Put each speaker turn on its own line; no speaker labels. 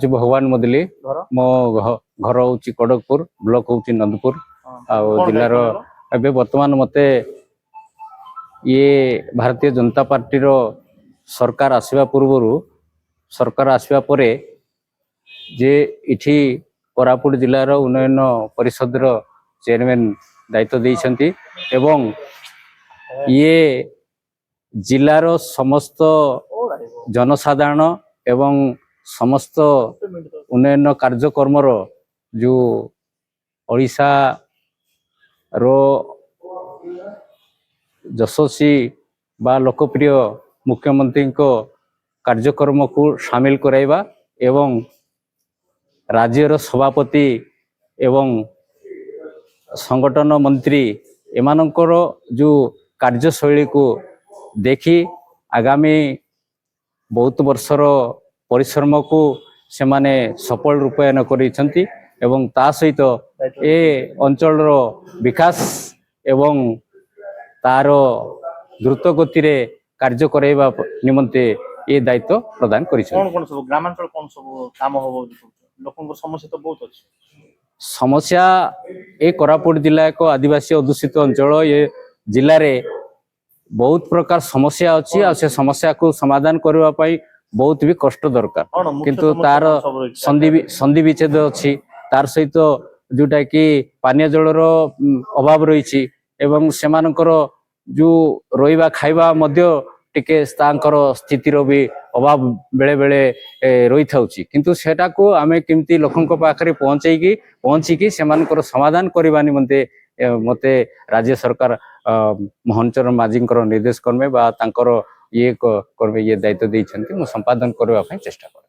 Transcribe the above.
भगवान मुदली मो घर हूँ कड़कपुर ब्लॉक हूँ नंदपुर जिलार एवं बर्तमान मते ये भारतीय जनता पार्टी रो सरकार आसवा पूर्व सरकार आसवा परे जे इठी कोरापुट जिलार उन्नयन परिषद रो चेयरमैन दायित्व देइछंती एवं ये जिलार समस्त जनसाधारण एवं समस्त उन्नयन कार्यक्रम जो ओडिशा रो यशस्वी बा लोकप्रिय मुख्यमंत्री को कार्यक्रम को शामिल कराइबा एवं राज्यर सभापति एवं संगठन मंत्री एमानकर जो कार्यशैली को देखी आगामी बहुत वर्षर परिश्रम को से माने सफल रूपायन करिसेंती एवं ता सहित ए अंचल रो विकास एवं तार द्रुत गति रे कार्य कराइबा निमंते ये दायित्व प्रदान करिसेंती।
कोन सब ग्रामांचल कोन सब काम होबो लोकन को समस्या तो बहुत अछि।
समस्या ए कोरापुट जिला एक आदिवासी अध्युषित अंचल ये जिले रे बहुत प्रकार समस्या अच्छी आ से समस्या को समाधान करबा पई बहुत भी कष्ट दरकार किंतु तार संधि विच्छेद अच्छी तार सहित जोटा कि पानीय जलर अभाव रही एवं सेमानकर जो रोइबा खाइबा मध्य टिके तांकर स्थितिर भी अभाव बेले बेले रही थाउची किंतु सेटा को आमे केमती लोकन को पाखरे पहुंची सेमानकर समाधान करबा निमंते मते राज्य सरकार मोहन चरण माझी निर्देश कर्मे बा तांकर ये कर्मे ये दायित्व देइछन्ति मु संपादन करबा पई चेष्टा कर।